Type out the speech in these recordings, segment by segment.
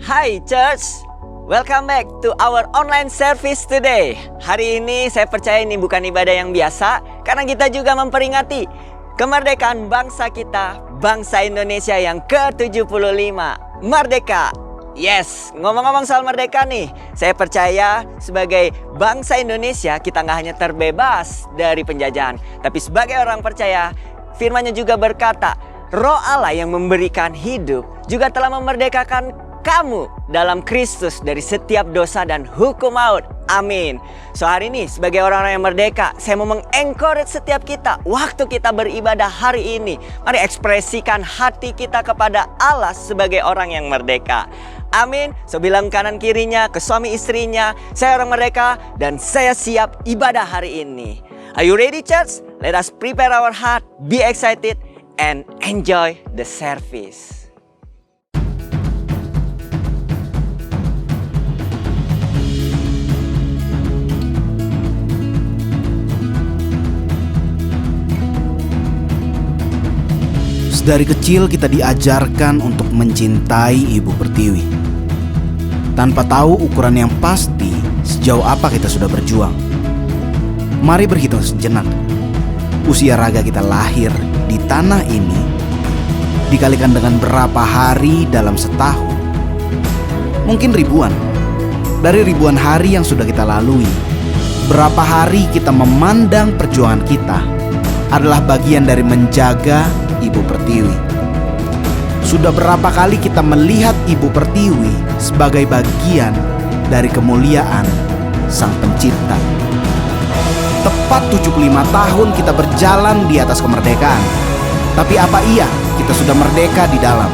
Hai Church, welcome back to our online service today. Hari ini saya percaya ini bukan ibadah yang biasa, karena kita juga memperingati kemerdekaan bangsa kita, bangsa Indonesia yang ke-75. Merdeka! Yes, ngomong-ngomong soal merdeka nih, saya percaya sebagai bangsa Indonesia kita nggak hanya terbebas dari penjajahan, tapi sebagai orang percaya, firman-Nya juga berkata, Roh Allah yang memberikan hidup juga telah memerdekakan kamu dalam Kristus dari setiap dosa dan hukum maut. Amin. So hari ini sebagai orang-orang yang merdeka, saya mau mengencourage setiap kita waktu kita beribadah hari ini. Mari ekspresikan hati kita kepada Allah sebagai orang yang merdeka. Amin. So bilang kanan kirinya ke suami istrinya, saya orang merdeka dan saya siap ibadah hari ini. Are you ready, church? Let us prepare our heart, be excited and enjoy the service. Dari kecil kita diajarkan untuk mencintai Ibu Pertiwi. Tanpa tahu ukuran yang pasti sejauh apa kita sudah berjuang. Mari berhitung sejenak. Usia raga kita lahir di tanah ini dikalikan dengan berapa hari dalam setahun. Mungkin ribuan. Dari ribuan hari yang sudah kita lalui, berapa hari kita memandang perjuangan kita adalah bagian dari menjaga Ibu Pertiwi. Sudah berapa kali kita melihat Ibu Pertiwi sebagai bagian dari kemuliaan Sang Pencipta. Tepat 75 tahun kita berjalan di atas kemerdekaan. Tapi apa iya kita sudah merdeka di dalam?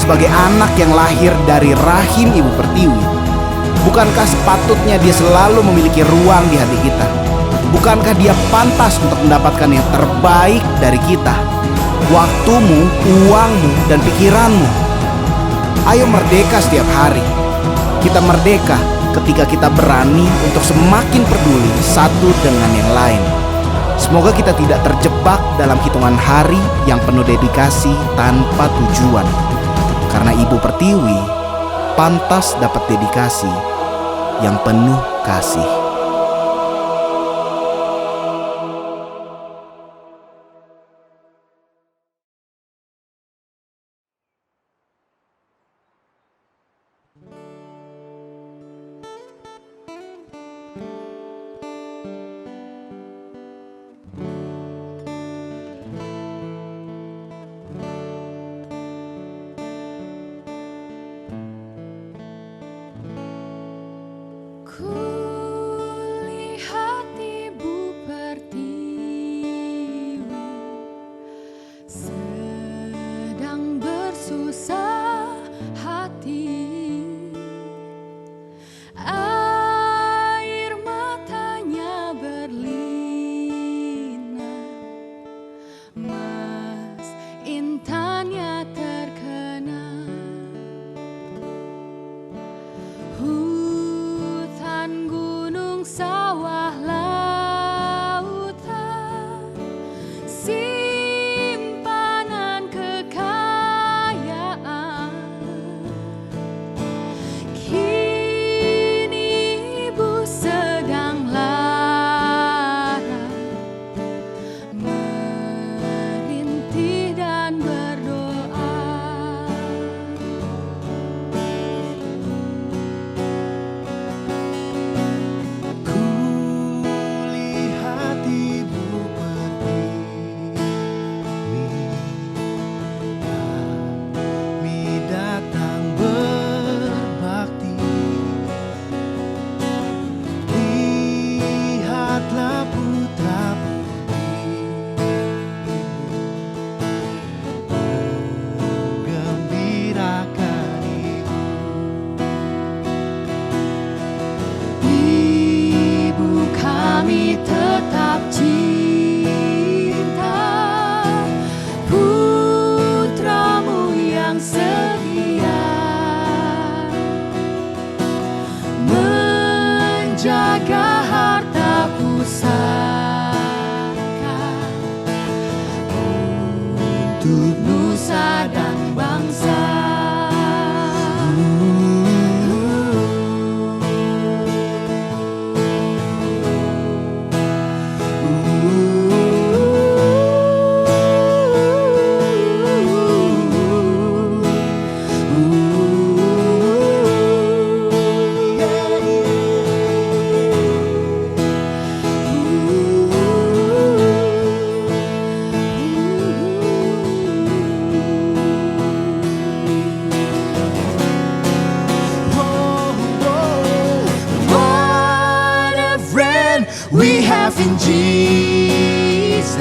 Sebagai anak yang lahir dari rahim Ibu Pertiwi, bukankah sepatutnya dia selalu memiliki ruang di hati kita? Bukankah dia pantas untuk mendapatkan yang terbaik dari kita? Waktumu, uangmu, dan pikiranmu. Ayo merdeka setiap hari. Kita merdeka ketika kita berani untuk semakin peduli satu dengan yang lain. Semoga kita tidak terjebak dalam hitungan hari yang penuh dedikasi tanpa tujuan. Karena Ibu Pertiwi pantas dapat dedikasi yang penuh kasih. Ku Jesus,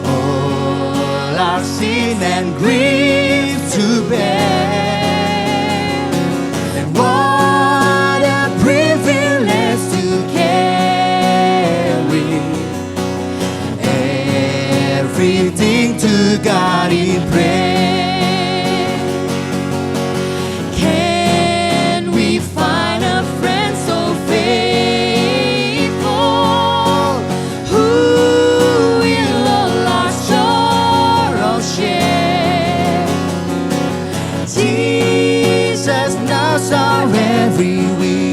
all our sin and grief to bear. And what a privilege to carry everything to God in prayer. Can we find a friend so faithful, who will all our sorrow share? Jesus knows our every weakness.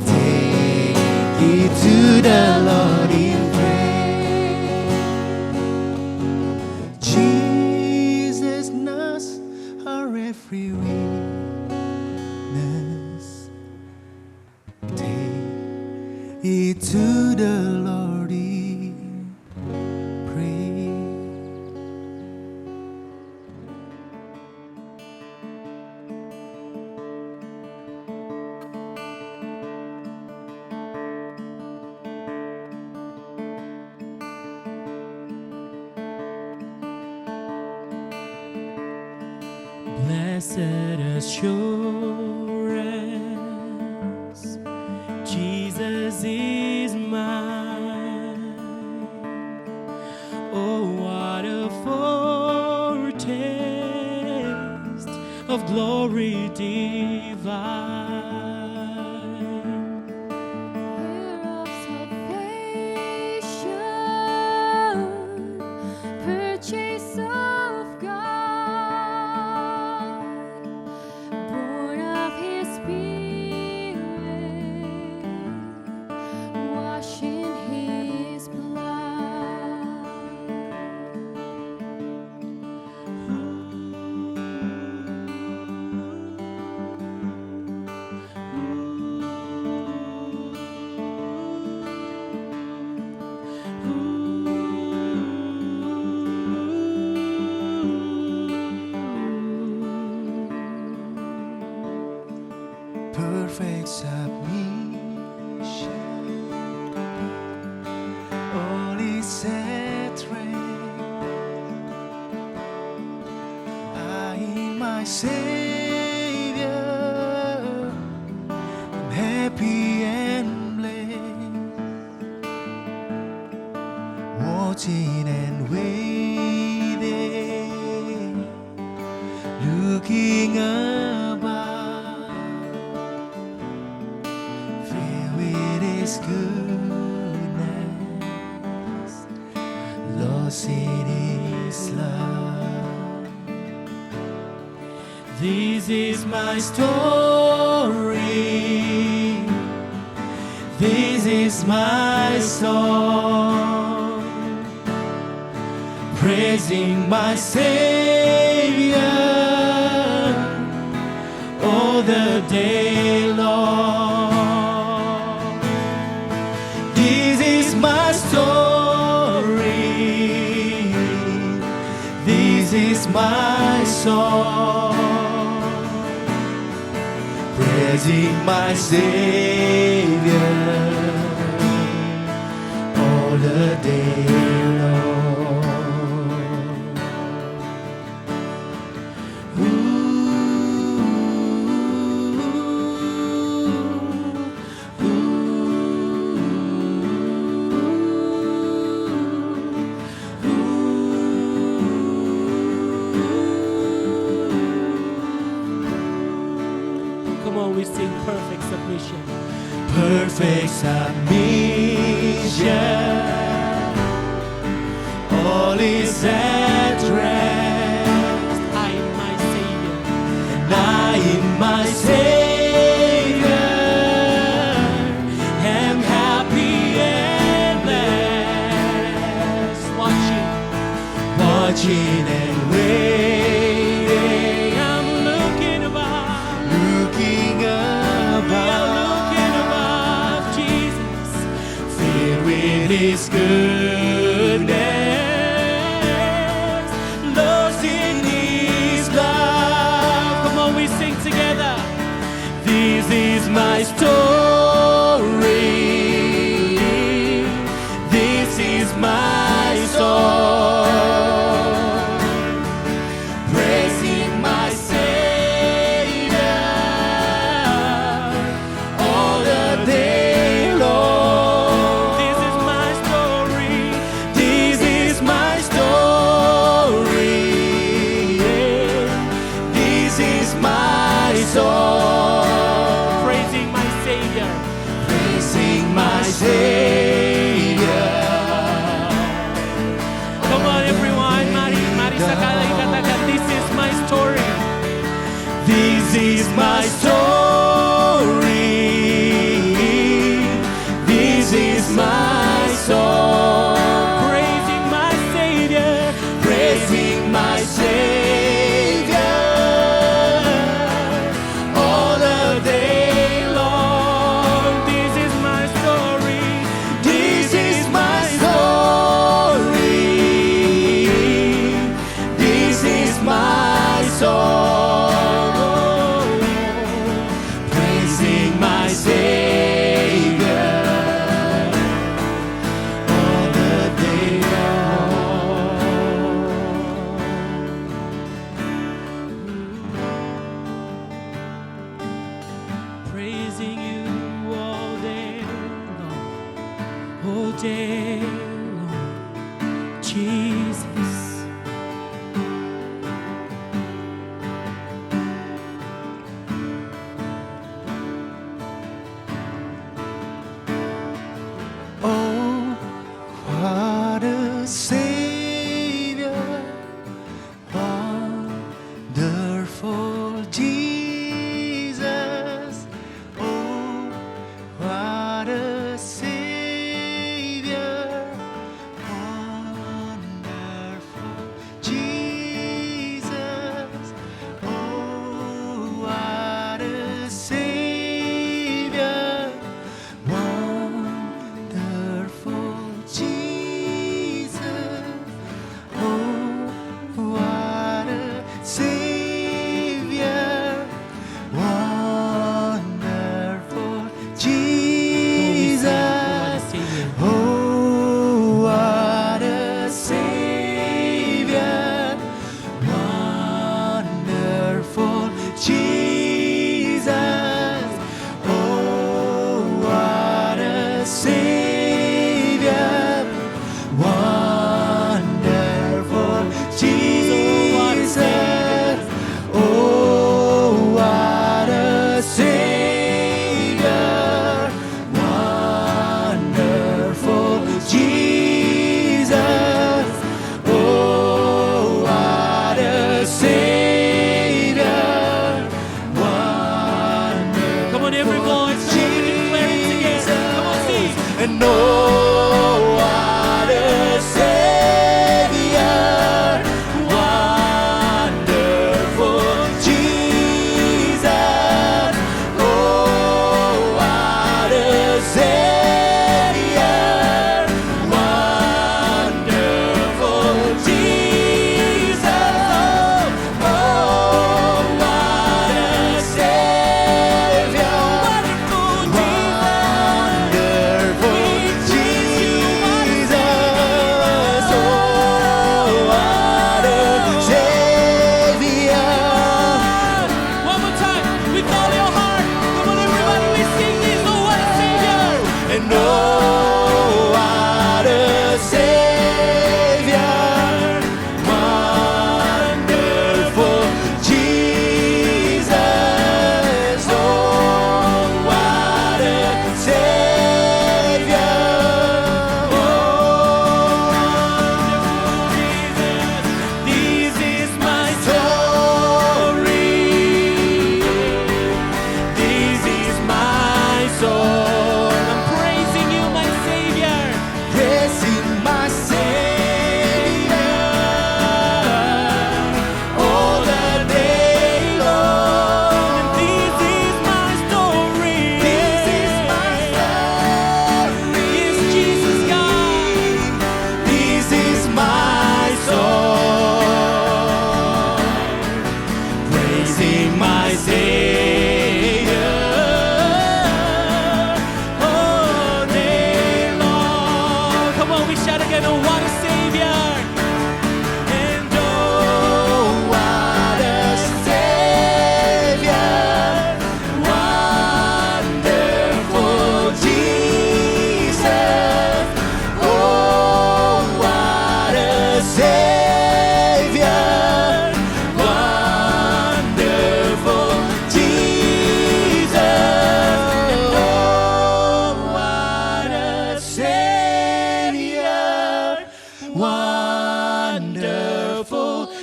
Take it to the Lord in prayer. Jesus knows our every weakness. Take it to the Lord in prayer. Blessed assurance, Jesus is mine. Oh, what a foretaste of glory divine. Of salvation, purchase of God, born of His Spirit, washed in His blood. Perfect submission, all is set right. I in my Savior, I'm happy and blessed, watching and waiting, looking about, filled with His goodness, lost in His love. This is my story. This is my song, praising my Savior all the day long. This is my story. This is my song, praising my Savior all the day long. Come on, we sing perfect submission. Perfect submission. All is at rest. I am my Savior. And I in my Savior am happy and blessed. Watching and waiting. I'm looking above. We are looking above Jesus, filled with His goodness, lost in His love. Come on, we sing together. This is my story.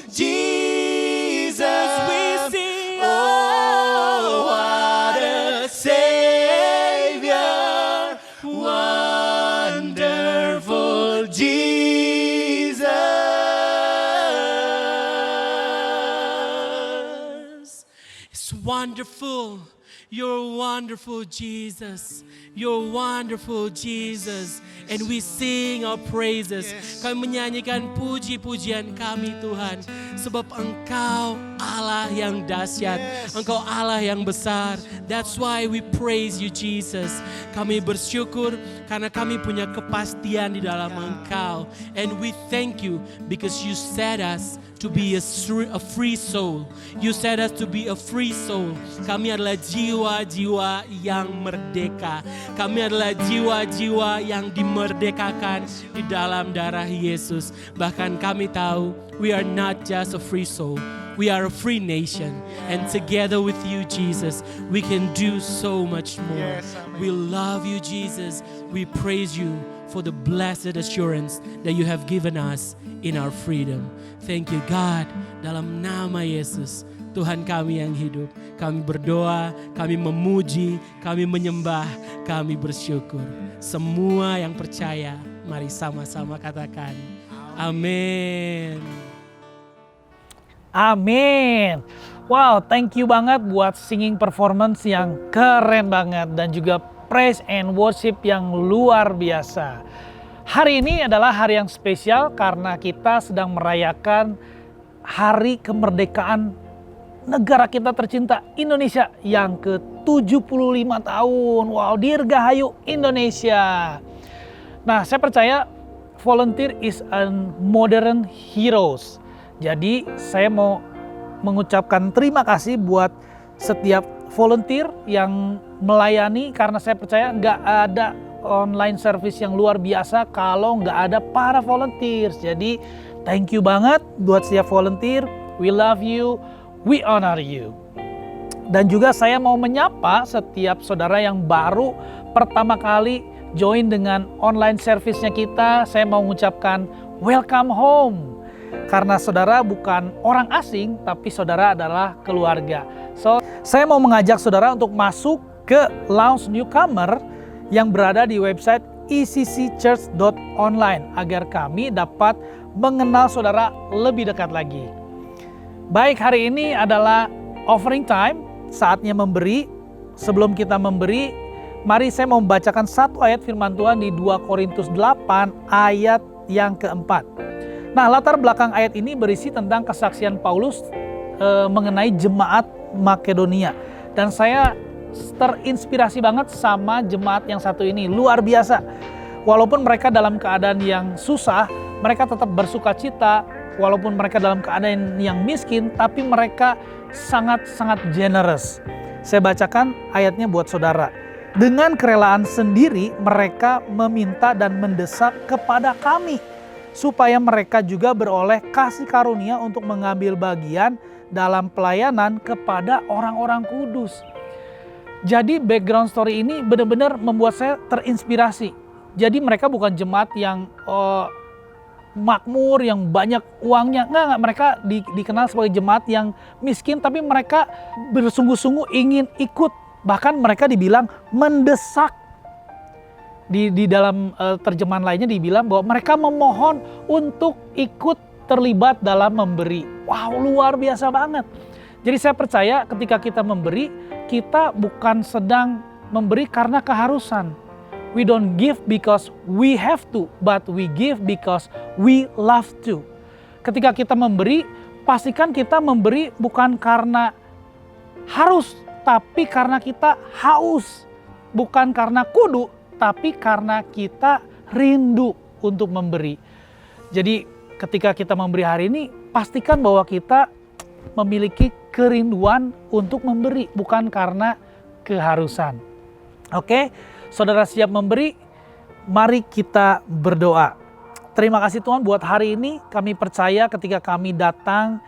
Jesus. We sing, oh, what a Savior, wonderful Jesus. It's wonderful. You're wonderful, Jesus. You're wonderful, Jesus. And we sing our praises. Kami menyanyikan puji-pujian kami, Tuhan. Sebab Engkau Allah yang dahsyat. Engkau Allah yang besar. That's why we praise you, Jesus. Kami bersyukur karena kami punya kepastian di dalam Engkau. And we thank you because you set us to be a free soul. You set us to be a free soul. Kami adalah jiwa-jiwa yang merdeka. Kami adalah jiwa-jiwa yang dimerdekakan di dalam darah Yesus. Bahkan kami tahu we are not just a free soul. We are a free nation. And together with you, Jesus, we can do so much more. We love you, Jesus. We praise you for the blessed assurance that you have given us in our freedom. Thank you, God. Dalam nama Yesus, Tuhan kami yang hidup, kami berdoa, kami memuji, kami menyembah, kami bersyukur. Semua yang percaya, mari sama-sama katakan, amin. Amin. Wow, thank you banget buat singing performance yang keren banget dan juga praise and worship yang luar biasa. Hari ini adalah hari yang spesial karena kita sedang merayakan hari kemerdekaan negara kita tercinta Indonesia yang ke-75 tahun. Wow, Dirgahayu Indonesia. Nah, saya percaya volunteer is a modern heroes. Jadi saya mau mengucapkan terima kasih buat setiap volunteer yang melayani karena saya percaya nggak ada online service yang luar biasa kalau nggak ada para volunteers. Jadi thank you banget buat setiap volunteer. We love you, we honor you. Dan juga saya mau menyapa setiap saudara yang baru pertama kali join dengan online service-nya kita. Saya mau mengucapkan welcome home. Karena saudara bukan orang asing, tapi saudara adalah keluarga. So, saya mau mengajak saudara untuk masuk ke Lounge Newcomer yang berada di website eccchurch.online agar kami dapat mengenal saudara lebih dekat lagi. Baik, hari ini adalah offering time, saatnya memberi. Sebelum kita memberi, mari saya mau membacakan satu ayat firman Tuhan di 2 Korintus 8 ayat yang keempat. Nah, latar belakang ayat ini berisi tentang kesaksian Paulus mengenai jemaat Makedonia. Dan saya terinspirasi banget sama jemaat yang satu ini, luar biasa. Walaupun mereka dalam keadaan yang susah, mereka tetap bersuka cita. Walaupun mereka dalam keadaan yang miskin, tapi mereka sangat-sangat generous. Saya bacakan ayatnya buat saudara. Dengan kerelaan sendiri, mereka meminta dan mendesak kepada kami supaya mereka juga beroleh kasih karunia untuk mengambil bagian dalam pelayanan kepada orang-orang kudus. Jadi background story ini benar-benar membuat saya terinspirasi. Jadi mereka bukan jemaat yang makmur, yang banyak uangnya. Enggak, mereka dikenal sebagai jemaat yang miskin, tapi mereka bersungguh-sungguh ingin ikut. Bahkan mereka dibilang mendesak. Di dalam terjemahan lainnya dibilang bahwa mereka memohon untuk ikut terlibat dalam memberi. Wow, luar biasa banget. Jadi saya percaya ketika kita memberi, kita bukan sedang memberi karena keharusan. We don't give because we have to, but we give because we love to. Ketika kita memberi, pastikan kita memberi bukan karena harus, tapi karena kita haus. Bukan karena kudu, tapi karena kita rindu untuk memberi. Jadi ketika kita memberi hari ini, pastikan bahwa kita memiliki kerinduan untuk memberi, bukan karena keharusan. Oke, saudara siap memberi? Mari kita berdoa. Terima kasih Tuhan buat hari ini. Kami percaya ketika kami datang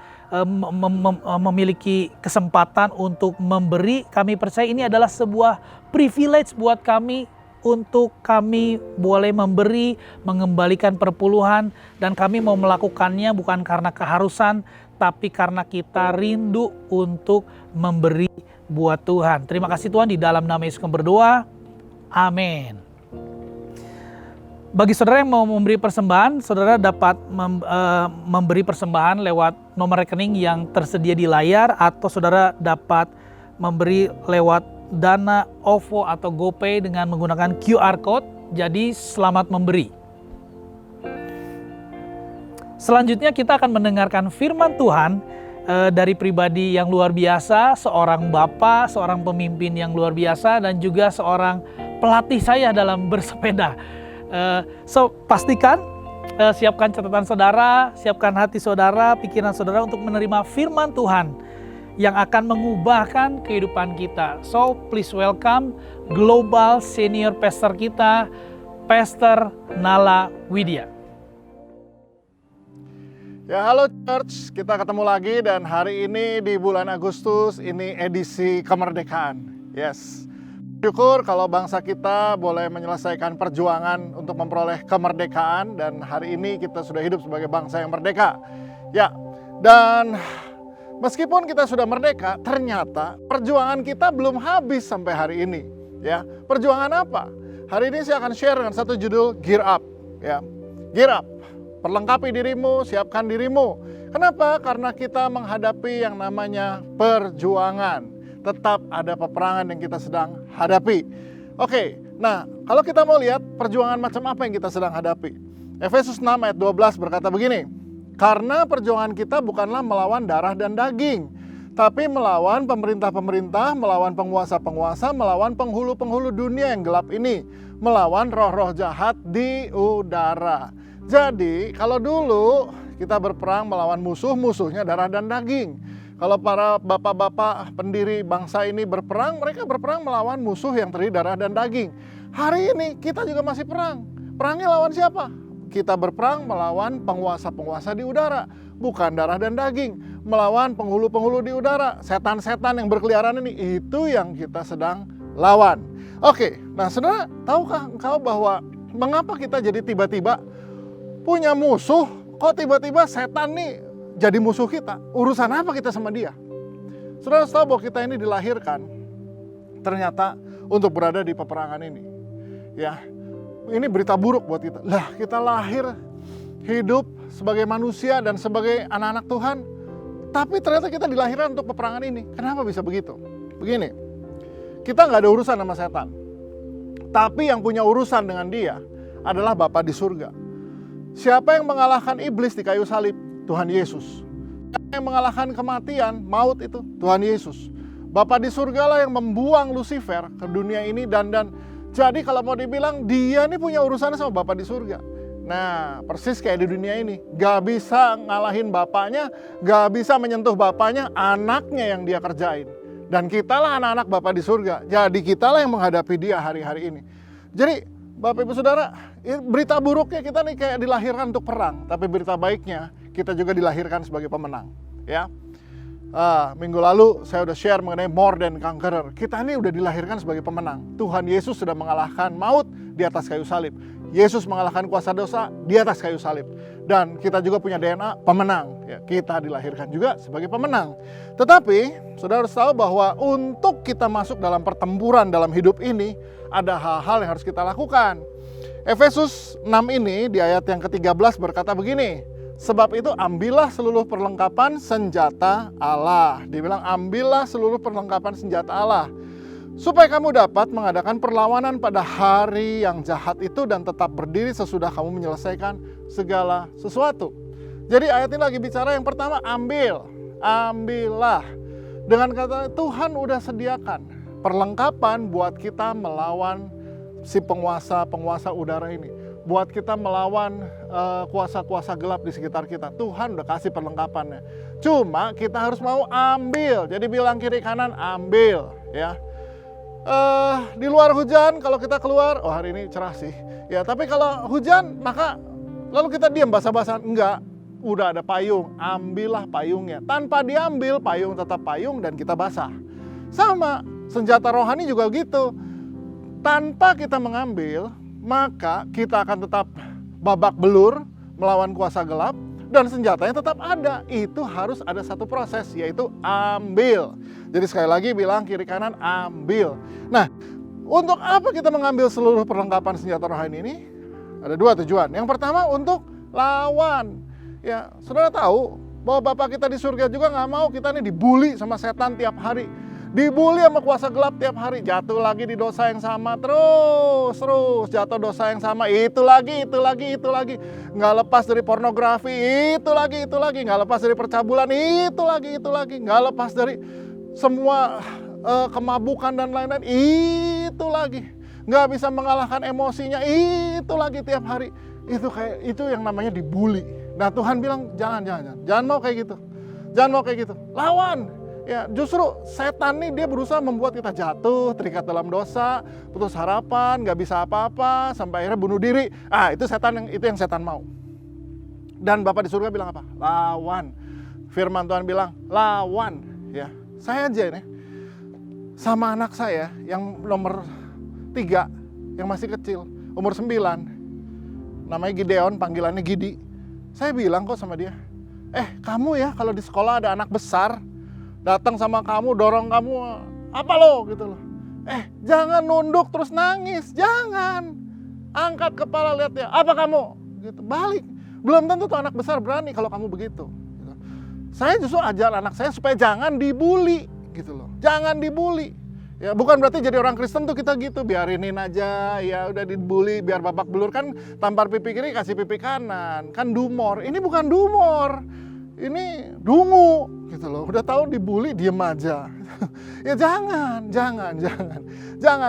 memiliki kesempatan untuk memberi, kami percaya ini adalah sebuah privilege buat kami untuk kami boleh memberi, mengembalikan perpuluhan, dan kami mau melakukannya bukan karena keharusan, tapi karena kita rindu untuk memberi buat Tuhan. Terima kasih Tuhan, di dalam nama Yesus kami berdoa. Amin. Bagi saudara yang mau memberi persembahan, saudara dapat memberi persembahan lewat nomor rekening yang tersedia di layar, atau saudara dapat memberi lewat Dana, OVO, atau GoPay dengan menggunakan QR Code. Jadi selamat memberi. Selanjutnya kita akan mendengarkan firman Tuhan dari pribadi yang luar biasa, seorang bapak, seorang pemimpin yang luar biasa, dan juga seorang pelatih saya dalam bersepeda. So pastikan, siapkan catatan saudara, siapkan hati saudara, pikiran saudara untuk menerima firman Tuhan yang akan mengubahkan kehidupan kita. So please welcome Global Senior Pastor kita, Pastor Nala Widya. Ya, halo Church, kita ketemu lagi dan hari ini di bulan Agustus ini edisi kemerdekaan. Yes, syukur kalau bangsa kita boleh menyelesaikan perjuangan untuk memperoleh kemerdekaan, dan hari ini kita sudah hidup sebagai bangsa yang merdeka. Ya, dan meskipun kita sudah merdeka, ternyata perjuangan kita belum habis sampai hari ini. Ya, perjuangan apa? Hari ini saya akan share dengan satu judul, Gear Up. Ya, Gear Up. Perlengkapi dirimu, siapkan dirimu. Kenapa? Karena kita menghadapi yang namanya perjuangan. Tetap ada peperangan yang kita sedang hadapi. Oke, nah kalau kita mau lihat perjuangan macam apa yang kita sedang hadapi. Efesus 6 ayat 12 berkata begini, karena perjuangan kita bukanlah melawan darah dan daging, tapi melawan pemerintah-pemerintah, melawan penguasa-penguasa, melawan penghulu-penghulu dunia yang gelap ini, melawan roh-roh jahat di udara. Jadi kalau dulu kita berperang melawan musuh-musuhnya darah dan daging. Kalau para bapak-bapak pendiri bangsa ini berperang, mereka berperang melawan musuh yang terdiri darah dan daging. Hari ini kita juga masih perang. Perangnya lawan siapa? Kita berperang melawan penguasa-penguasa di udara, bukan darah dan daging. Melawan penghulu-penghulu di udara, setan-setan yang berkeliaran ini, itu yang kita sedang lawan. Oke, nah saudara, tahukah engkau bahwa mengapa kita jadi tiba-tiba punya musuh, kok tiba-tiba setan nih jadi musuh kita? Urusan apa kita sama dia? Saudara tahu bahwa kita ini dilahirkan ternyata untuk berada di peperangan ini. Ya, ini berita buruk buat kita. Lah, kita lahir hidup sebagai manusia dan sebagai anak-anak Tuhan, tapi ternyata kita dilahirkan untuk peperangan ini. Kenapa bisa begitu? Begini, kita nggak ada urusan sama setan, tapi yang punya urusan dengan dia adalah Bapa di surga. Siapa yang mengalahkan iblis di kayu salib? Tuhan Yesus. Siapa yang mengalahkan kematian, maut itu? Tuhan Yesus. Bapa di surga lah yang membuang Lucifer ke dunia ini, dan jadi kalau mau dibilang dia ini punya urusan sama Bapa di surga. Nah, persis kayak di dunia ini, gak bisa ngalahin bapaknya, gak bisa menyentuh bapaknya, anaknya yang dia kerjain. Dan kitalah anak-anak Bapa di surga. Jadi kitalah yang menghadapi dia hari-hari ini. Jadi Bapak Ibu Saudara, berita buruknya kita nih kayak dilahirkan untuk perang, tapi berita baiknya kita juga dilahirkan sebagai pemenang. Ya, minggu lalu saya udah share mengenai more than conqueror. Kita ini udah dilahirkan sebagai pemenang. Tuhan Yesus sudah mengalahkan maut di atas kayu salib. Yesus mengalahkan kuasa dosa di atas kayu salib. Dan kita juga punya DNA pemenang. Ya, kita dilahirkan juga sebagai pemenang. Tetapi saudara harus tahu bahwa untuk kita masuk dalam pertempuran dalam hidup ini, ada hal-hal yang harus kita lakukan. Efesus 6 ini di ayat yang ke-13 berkata begini, sebab itu ambillah seluruh perlengkapan senjata Allah. Dibilang ambillah seluruh perlengkapan senjata Allah, supaya kamu dapat mengadakan perlawanan pada hari yang jahat itu dan tetap berdiri sesudah kamu menyelesaikan segala sesuatu. Jadi ayat ini lagi bicara yang pertama, ambillah. Dengan kata Tuhan udah sediakan perlengkapan buat kita melawan si penguasa udara ini. Buat kita melawan kuasa-kuasa gelap di sekitar kita. Tuhan udah kasih perlengkapannya. Cuma kita harus mau ambil. Jadi bilang kiri kanan, ambil. Ya. Di luar hujan, kalau kita keluar, oh hari ini cerah sih. Ya, tapi kalau hujan, maka lalu kita diam basah-basahan. Enggak, udah ada payung. Ambillah payungnya. Tanpa diambil, payung tetap payung dan kita basah. Sama, senjata rohani juga gitu. Tanpa kita mengambil, maka kita akan tetap babak belur melawan kuasa gelap. dan senjatanya tetap ada. Itu harus ada satu proses, yaitu ambil. Jadi sekali lagi bilang kiri kanan, ambil. Nah, untuk apa kita mengambil seluruh perlengkapan senjata rohani ini? Ada dua tujuan. Yang pertama untuk lawan. Ya, saudara tahu bahwa Bapak kita di surga juga nggak mau kita nih dibully sama setan tiap hari. Dibully sama kuasa gelap tiap hari, jatuh lagi di dosa yang sama, terus jatuh dosa yang sama, itu lagi, nggak lepas dari pornografi, itu lagi, nggak lepas dari percabulan, itu lagi, nggak lepas dari semua kemabukan dan lain-lain, itu lagi, nggak bisa mengalahkan emosinya, itu lagi tiap hari, itu yang namanya dibully. Nah Tuhan bilang jangan mau kayak gitu, lawan. Ya, justru setan nih dia berusaha membuat kita jatuh, terikat dalam dosa, putus harapan, nggak bisa apa-apa, sampai akhirnya bunuh diri. Itu yang setan mau. Dan Bapak di surga bilang apa? Lawan. Firman Tuhan bilang lawan. Ya, saya aja nih sama anak saya yang nomor 3, yang masih kecil, umur 9, namanya Gideon, panggilannya Gidi. Saya bilang kok sama dia, kamu ya kalau di sekolah ada anak besar datang sama kamu, dorong kamu, apa lo gitu loh. Jangan nunduk terus nangis, jangan. Angkat kepala, lihat ya, apa kamu? Gitu, balik. Belum tentu tuh anak besar berani kalau kamu begitu. Gitu. Saya justru ajar anak saya supaya jangan dibully, gitu loh. Jangan dibully. Ya, bukan berarti jadi orang Kristen tuh kita gitu, biarinin aja, ya udah dibully, biar babak belur, kan tampar pipi kiri kasih pipi kanan, kan dumor. Ini bukan dumor, ini dungu, gitu loh. Udah tahu dibully, diem aja. Ya jangan.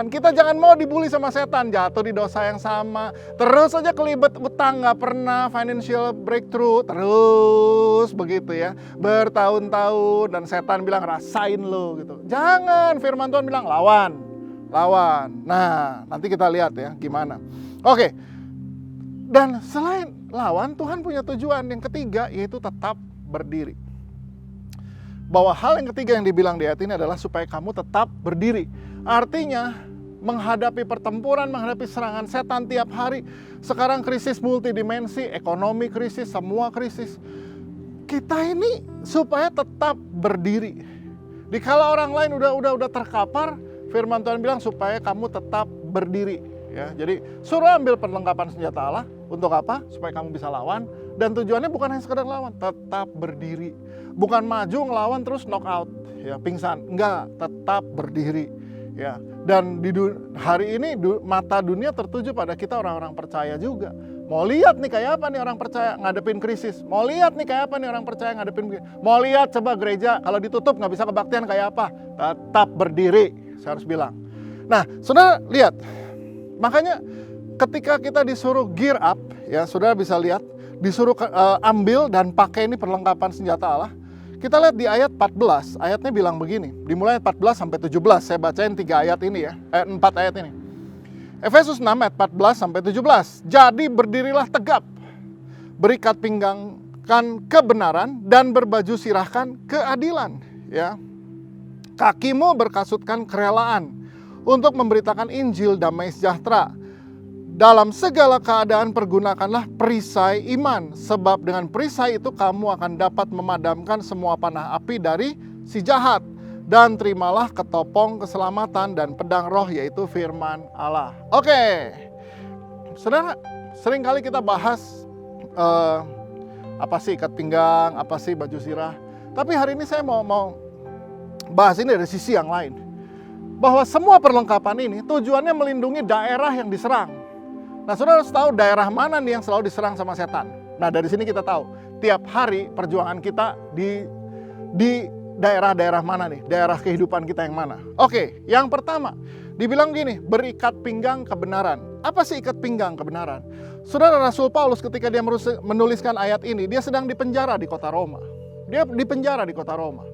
Kita jangan mau dibully sama setan, jatuh di dosa yang sama, terus aja kelibet utang, nggak pernah financial breakthrough, terus begitu ya, bertahun-tahun, dan setan bilang rasain lo gitu. Jangan, firman Tuhan bilang lawan. Nah, nanti kita lihat ya gimana. Oke. Dan selain lawan, Tuhan punya tujuan yang ketiga, yaitu tetap berdiri. Bahwa hal yang ketiga yang dibilang di ayat ini adalah supaya kamu tetap berdiri. Artinya menghadapi pertempuran, menghadapi serangan setan tiap hari. Sekarang krisis multidimensi, ekonomi krisis, semua krisis. Kita ini supaya tetap berdiri. Dikala orang lain udah terkapar, firman Tuhan bilang supaya kamu tetap berdiri. Ya, jadi suruh ambil perlengkapan senjata Allah. Untuk apa? Supaya kamu bisa lawan. Dan tujuannya bukan hanya sekedar lawan, tetap berdiri. Bukan maju ngelawan terus knock out, ya pingsan. Enggak, tetap berdiri. Ya. Dan hari ini mata dunia tertuju pada kita orang-orang percaya juga. Mau lihat nih kayak apa nih orang percaya ngadepin krisis. Mau lihat nih kayak apa nih orang percaya ngadepin krisis. Mau lihat coba gereja kalau ditutup nggak bisa kebaktian kayak apa. Tetap berdiri, saya harus bilang. Nah, saudara lihat. Makanya ketika kita disuruh gear up, ya saudara bisa lihat, disuruh ambil dan pakai ini perlengkapan senjata Allah. Kita lihat di ayat 14, ayatnya bilang begini, dimulai ayat 14 sampai 17, saya bacain 3 ayat ini ya, 4 ayat ini. Efesus 6 ayat 14 sampai 17, jadi berdirilah tegap, berikat pinggangkan kebenaran dan berbaju sirahkan keadilan. Ya. Kakimu berkasutkan kerelaan untuk memberitakan Injil damai sejahtera. Dalam segala keadaan pergunakanlah perisai iman, sebab dengan perisai itu kamu akan dapat memadamkan semua panah api dari si jahat. Dan terimalah ketopong keselamatan dan pedang roh, yaitu firman Allah. Oke, saudara, seringkali kita bahas apa sih ikat pinggang, apa sih baju sirah. Tapi hari ini saya mau bahas ini dari sisi yang lain. Bahwa semua perlengkapan ini tujuannya melindungi daerah yang diserang. Nah, saudara harus tahu daerah mana nih yang selalu diserang sama setan. Nah, dari sini kita tahu tiap hari perjuangan kita di daerah-daerah mana nih, daerah kehidupan kita yang mana. Oke, yang pertama dibilang gini, berikat pinggang kebenaran. Apa sih ikat pinggang kebenaran? Saudara, Rasul Paulus ketika dia menuliskan ayat ini, dia sedang dipenjara di kota Roma. Dia dipenjara di kota Roma.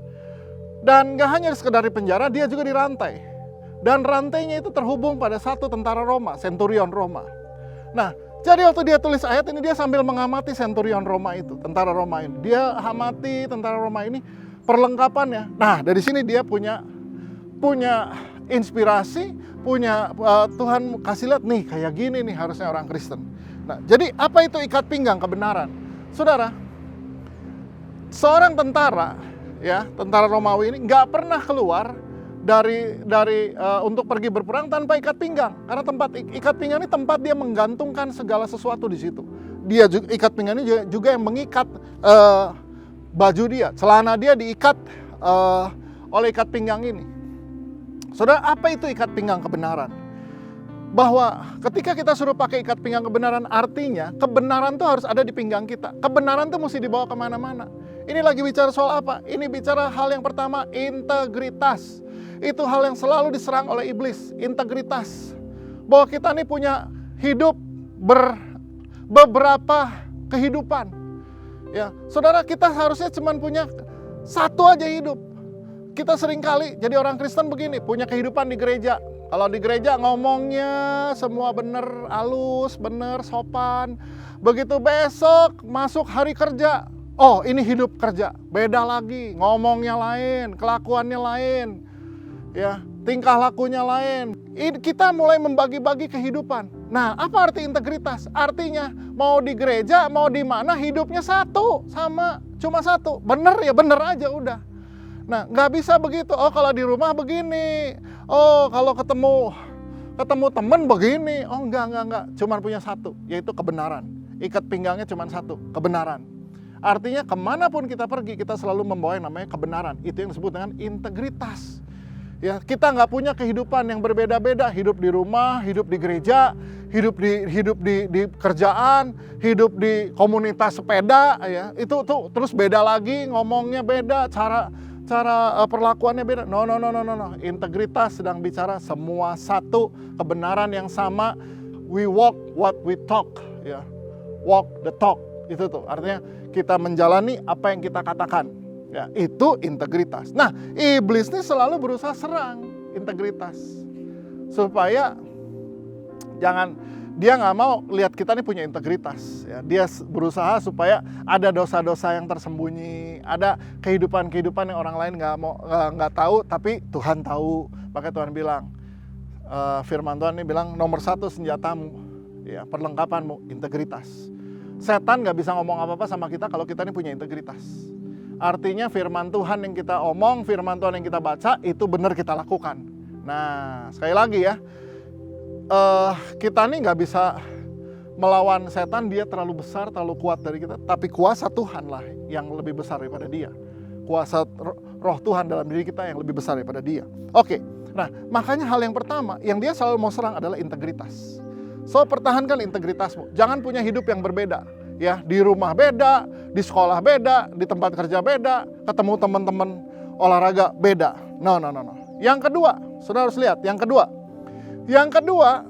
Dan gak hanya sekedar dipenjara, dia juga dirantai. Dan rantainya itu terhubung pada satu tentara Roma, Centurion Roma. Nah, jadi waktu dia tulis ayat ini, dia sambil mengamati Centurion Roma itu, tentara Roma ini. Dia amati tentara Roma ini, perlengkapannya. Nah, dari sini dia punya inspirasi, Tuhan kasih lihat nih, kayak gini nih harusnya orang Kristen. Nah, jadi apa itu ikat pinggang kebenaran? Saudara, seorang tentara, ya, tentara Romawi ini nggak pernah keluar dari untuk pergi berperang tanpa ikat pinggang. Karena tempat ikat pinggang ini tempat dia menggantungkan segala sesuatu di situ. Dia juga, ikat pinggang ini juga yang mengikat baju dia, celana dia diikat oleh ikat pinggang ini. Saudara, apa itu ikat pinggang kebenaran? Bahwa ketika kita suruh pakai ikat pinggang kebenaran, artinya kebenaran tuh harus ada di pinggang kita. Kebenaran tuh mesti dibawa kemana-mana. Ini lagi bicara soal apa? Ini bicara hal yang pertama, integritas. Itu hal yang selalu diserang oleh iblis, integritas. Bahwa kita nih punya hidup beberapa kehidupan. Ya, saudara, kita harusnya cuma punya satu aja hidup. Kita seringkali jadi orang Kristen begini, punya kehidupan di gereja. Kalau di gereja ngomongnya semua bener, halus, bener, sopan. Begitu besok masuk hari kerja, oh ini hidup kerja, beda lagi, ngomongnya lain, kelakuannya lain, ya, tingkah lakunya lain. Kita mulai membagi-bagi kehidupan. Nah, apa arti integritas? Artinya mau di gereja, mau di mana, hidupnya satu, sama, cuma satu. Bener ya bener aja udah. Nah, nggak bisa begitu. Oh, kalau di rumah begini. Oh, kalau ketemu teman begini. Oh, enggak. Cuman punya satu, yaitu kebenaran. Ikat pinggangnya cuma satu, kebenaran. Artinya kemanapun kita pergi, kita selalu membawa yang namanya kebenaran. Itu yang disebut dengan integritas. Ya, kita nggak punya kehidupan yang berbeda-beda. Hidup di rumah, hidup di gereja, hidup di kerjaan, hidup di komunitas sepeda. Ya, itu tuh terus beda lagi, ngomongnya beda, cara perlakuannya beda. No. Integritas sedang bicara semua satu, kebenaran yang sama. We walk what we talk, ya. Walk the talk. Itu tuh artinya kita menjalani apa yang kita katakan. Ya, itu integritas. Nah, iblis ini selalu berusaha serang integritas. Supaya dia nggak mau lihat kita ini punya integritas. Ya, dia berusaha supaya ada dosa-dosa yang tersembunyi, ada kehidupan-kehidupan yang orang lain nggak tahu, tapi Tuhan tahu. Maka Tuhan bilang, firman Tuhan ini bilang nomor 1 senjatamu, ya, perlengkapanmu, integritas. Setan nggak bisa ngomong apa-apa sama kita kalau kita ini punya integritas. Artinya firman Tuhan yang kita omong, firman Tuhan yang kita baca, itu benar kita lakukan. Nah, sekali lagi ya, kita nih nggak bisa melawan setan, dia terlalu besar, terlalu kuat dari kita. Tapi kuasa Tuhan lah yang lebih besar daripada dia. Kuasa roh Tuhan dalam diri kita yang lebih besar daripada dia. Oke, nah makanya hal yang pertama yang dia selalu mau serang adalah integritas. So, pertahankan integritasmu. Jangan punya hidup yang berbeda. Ya, di rumah beda, di sekolah beda, di tempat kerja beda, ketemu teman-teman olahraga beda. No. Yang kedua, saudara harus lihat, yang kedua,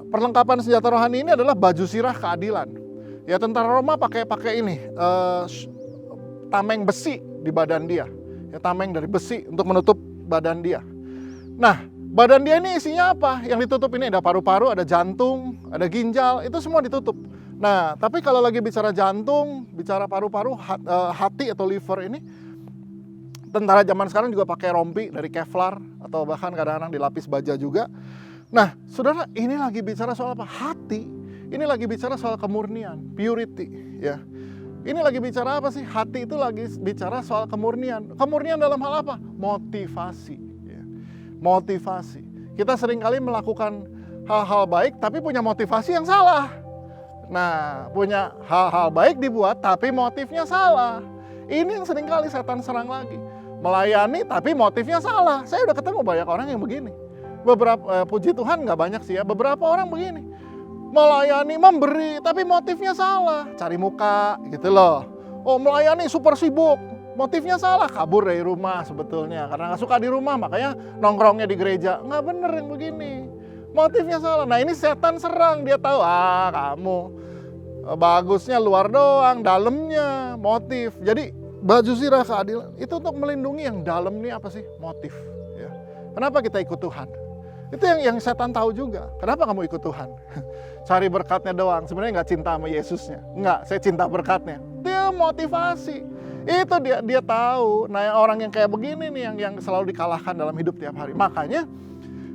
perlengkapan senjata rohani ini adalah baju sirah keadilan. Ya, tentara Roma pakai ini, tameng besi di badan dia. Ya, tameng dari besi untuk menutup badan dia. Nah, badan dia ini isinya apa? Yang ditutup ini ada paru-paru, ada jantung, ada ginjal, itu semua ditutup. Nah, tapi kalau lagi bicara jantung, bicara paru-paru, hati atau liver ini, tentara zaman sekarang juga pakai rompi dari Kevlar atau bahkan kadang-kadang dilapis baja juga. Nah, saudara, ini lagi bicara soal apa? Hati. Ini lagi bicara soal kemurnian, purity, ya. Ini lagi bicara apa sih? Hati itu lagi bicara soal kemurnian. Kemurnian dalam hal apa? Motivasi. Ya. Motivasi. Kita seringkali melakukan hal-hal baik, tapi punya motivasi yang salah. Nah, punya hal-hal baik dibuat, tapi motifnya salah. Ini yang seringkali setan serang lagi. Melayani, tapi motifnya salah. Saya udah ketemu banyak orang yang begini. Beberapa, puji Tuhan nggak banyak sih ya, beberapa orang begini. Melayani, memberi, tapi motifnya salah. Cari muka, gitu loh. Oh, melayani super sibuk, motifnya salah. Kabur dari rumah sebetulnya, karena nggak suka di rumah, makanya nongkrongnya di gereja. Nggak bener yang begini. Motifnya salah. Nah, ini setan serang. Dia tahu, kamu bagusnya luar doang, dalamnya motif. Jadi baju sirah keadilan itu untuk melindungi yang dalam ini apa sih? Motif. Ya. Kenapa kita ikut Tuhan? Itu yang setan tahu juga. Kenapa kamu ikut Tuhan? Cari berkatnya doang. Sebenarnya nggak cinta sama Yesusnya. Nggak, saya cinta berkatnya. Dia motivasi. Itu dia tahu. Nah, orang yang kayak begini nih yang selalu dikalahkan dalam hidup tiap hari. Makanya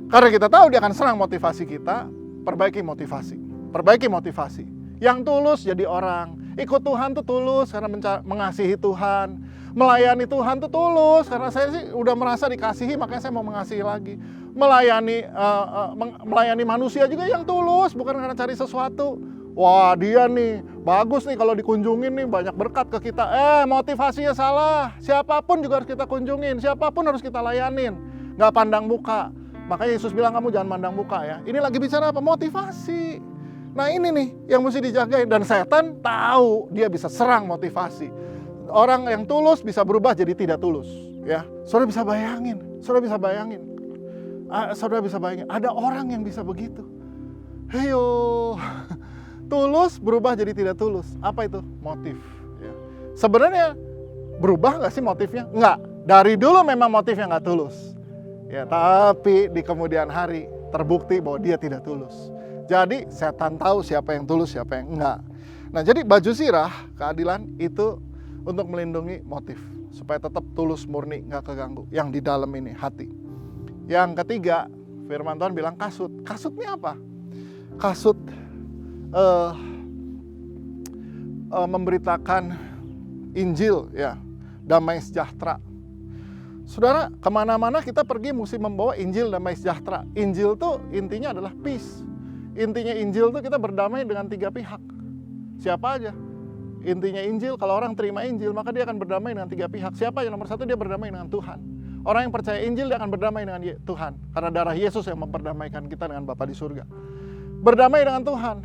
karena kita tahu dia akan serang motivasi kita, perbaiki motivasi. Perbaiki motivasi. Yang tulus jadi orang. Ikut Tuhan tuh tulus karena mengasihi Tuhan. Melayani Tuhan tuh tulus, karena saya sih udah merasa dikasihi, makanya saya mau mengasihi lagi. Melayani manusia juga yang tulus, bukan karena cari sesuatu. Wah, dia nih bagus nih kalau dikunjungin nih, banyak berkat ke kita. Motivasinya salah. Siapapun juga harus kita kunjungin, siapapun harus kita layanin. Nggak pandang muka. Makanya Yesus bilang kamu jangan pandang muka ya. Ini lagi bicara apa? Motivasi. Nah ini nih yang mesti dijagain. Dan setan tahu dia bisa serang motivasi. Orang yang tulus bisa berubah jadi tidak tulus. Ya, saudara bisa bayangin. Saudara bisa bayangin. Ada orang yang bisa begitu. Heyo. Tulus berubah jadi tidak tulus. Apa itu? Motif. Ya. Sebenarnya berubah nggak sih motifnya? Nggak. Dari dulu memang motifnya nggak tulus. Ya, tapi di kemudian hari terbukti bahwa dia tidak tulus. Jadi setan tahu siapa yang tulus, siapa yang enggak. Nah, jadi baju zirah, keadilan itu untuk melindungi motif. Supaya tetap tulus, murni, nggak keganggu. Yang di dalam ini, hati. Yang ketiga, firman Tuhan bilang kasut. Kasut ini apa? Kasut memberitakan Injil, ya, damai sejahtera. Saudara, kemana-mana kita pergi mesti membawa Injil damai sejahtera. Injil tuh intinya adalah peace. Intinya Injil tuh kita berdamai dengan 3 pihak. Siapa aja? Intinya Injil, kalau orang terima Injil, maka dia akan berdamai dengan 3 pihak. Siapa yang nomor 1? Dia berdamai dengan Tuhan. Orang yang percaya Injil, dia akan berdamai dengan Tuhan. Karena darah Yesus yang memperdamaikan kita dengan Bapa di surga. Berdamai dengan Tuhan.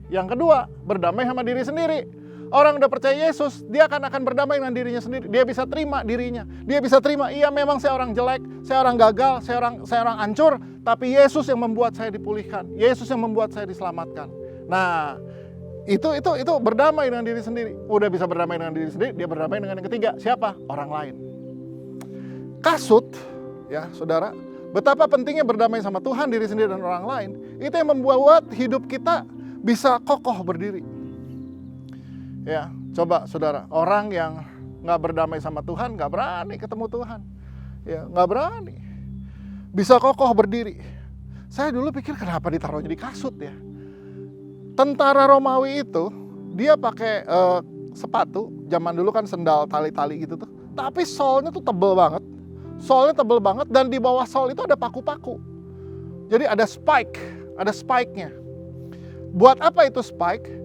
Yang kedua, berdamai sama diri sendiri. Orang udah percaya Yesus, dia akan berdamai dengan dirinya sendiri. Dia bisa terima dirinya. Dia bisa terima, iya memang saya orang jelek, saya orang gagal, saya orang hancur, tapi Yesus yang membuat saya dipulihkan. Yesus yang membuat saya diselamatkan. Nah, itu berdamai dengan diri sendiri. Udah bisa berdamai dengan diri sendiri, dia berdamai dengan yang ketiga. Siapa? Orang lain. Kasut, ya saudara, betapa pentingnya berdamai sama Tuhan, diri sendiri, dan orang lain. Itu yang membuat hidup kita bisa kokoh berdiri. Ya, coba saudara, orang yang nggak berdamai sama Tuhan, nggak berani ketemu Tuhan. Ya, nggak berani. Bisa kokoh berdiri. Saya dulu pikir kenapa ditaruhnya di kasut ya. Tentara Romawi itu, dia pakai sepatu, zaman dulu kan sendal tali-tali gitu tuh. Tapi solnya tuh tebel banget. Solnya tebel banget dan di bawah sol itu ada paku-paku. Jadi ada spike-nya. Buat apa itu spike?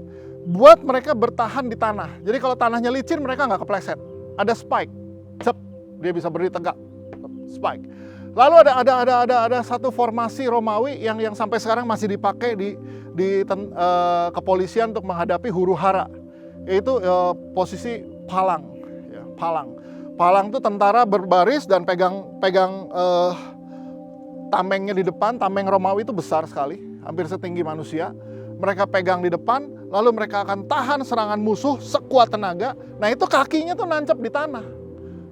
Buat mereka bertahan di tanah. Jadi kalau tanahnya licin mereka nggak kepleset. Ada spike, cep, dia bisa berdiri tegak. Spike. Lalu ada satu formasi Romawi yang sampai sekarang masih dipakai di kepolisian untuk menghadapi huru-hara. Yaitu posisi palang. Ya, palang. Palang itu tentara berbaris dan pegang tamengnya di depan. Tameng Romawi itu besar sekali, hampir setinggi manusia. Mereka pegang di depan, lalu mereka akan tahan serangan musuh sekuat tenaga. Nah itu kakinya tuh nancap di tanah.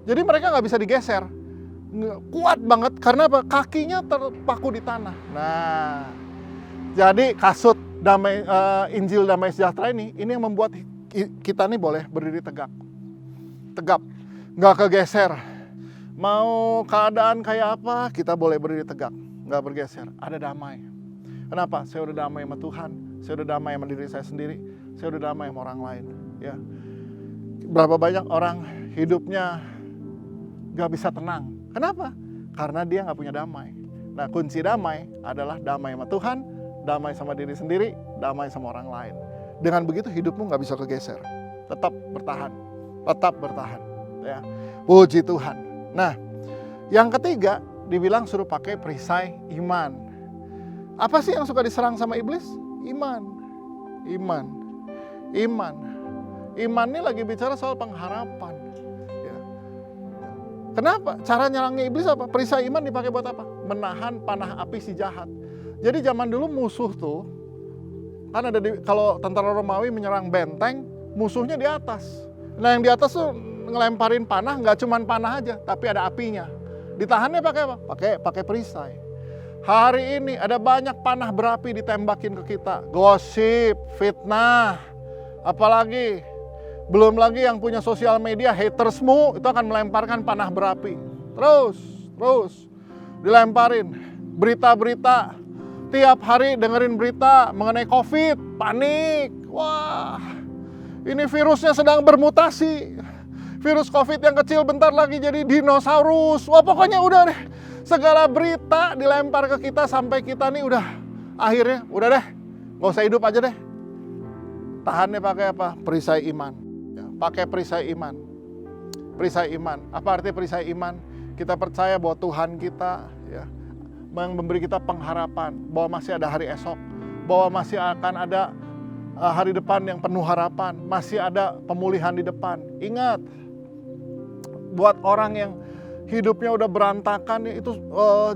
Jadi mereka nggak bisa digeser. Kuat banget, karena apa? Kakinya terpaku di tanah. Nah, jadi kasut Injil damai sejahtera ini yang membuat kita nih boleh berdiri tegap. Nggak kegeser. Mau keadaan kayak apa, kita boleh berdiri tegak. Nggak bergeser, ada damai. Kenapa? Saya udah damai sama Tuhan. Saya udah damai sama diri saya sendiri. Saya udah damai sama orang lain. Ya. Berapa banyak orang hidupnya gak bisa tenang. Kenapa? Karena dia gak punya damai. Nah, kunci damai adalah damai sama Tuhan, damai sama diri sendiri, damai sama orang lain. Dengan begitu hidupmu gak bisa kegeser. Tetap bertahan. Tetap bertahan. Ya. Puji Tuhan. Nah, yang ketiga dibilang suruh pakai perisai iman. Apa sih yang suka diserang sama iblis? Iman. Iman ini lagi bicara soal pengharapan. Ya. Kenapa? Cara nyerangnya iblis apa? Perisai iman dipakai buat apa? Menahan panah api si jahat. Jadi zaman dulu musuh tuh, kan kalau tentara Romawi menyerang benteng, musuhnya di atas. Nah yang di atas tuh ngelemparin panah, nggak cuma panah aja, tapi ada apinya. Ditahannya pakai apa? Pakai perisai. Hari ini ada banyak panah berapi ditembakin ke kita. Gosip, fitnah, apalagi belum lagi yang punya sosial media, hatersmu itu akan melemparkan panah berapi. Terus dilemparin berita-berita. Tiap hari dengerin berita mengenai COVID, panik. Wah, ini virusnya sedang bermutasi. Virus COVID yang kecil bentar lagi jadi dinosaurus. Wah, pokoknya udah deh. Segala berita dilempar ke kita sampai kita nih udah akhirnya udah deh, gak usah hidup aja deh. Tahannya pakai apa? Perisai iman. Ya, pakai perisai iman. Perisai iman. Apa arti perisai iman? Kita percaya bahwa Tuhan kita ya memberi kita pengharapan bahwa masih ada hari esok, bahwa masih akan ada hari depan yang penuh harapan, masih ada pemulihan di depan. Ingat, buat orang yang hidupnya udah berantakan itu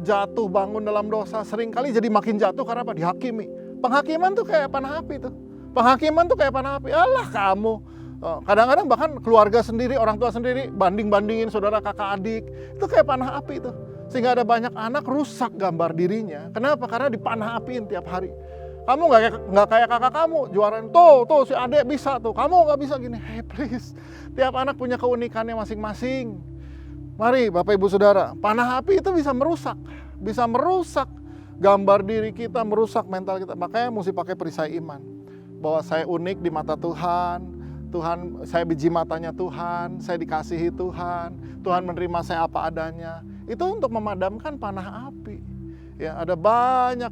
jatuh bangun dalam dosa, seringkali jadi makin jatuh karena apa? Dihakimi. Penghakiman tuh kayak panah api tuh. Penghakiman tuh kayak panah api. Alah kamu. Kadang-kadang bahkan keluarga sendiri, orang tua sendiri banding-bandingin saudara kakak adik. Itu kayak panah api tuh. Sehingga ada banyak anak rusak gambar dirinya. Kenapa? Karena dipanah apiin tiap hari. Kamu nggak kayak kakak kamu, juaran tuh si adek bisa tuh, kamu nggak bisa gini. Hey please, tiap anak punya keunikannya masing-masing. Mari Bapak Ibu Saudara, panah api itu bisa merusak gambar diri kita, merusak mental kita. Makanya mesti pakai perisai iman, bahwa saya unik di mata Tuhan, saya biji matanya Tuhan, saya dikasihi Tuhan menerima saya apa adanya. Itu untuk memadamkan panah api. Ya, ada banyak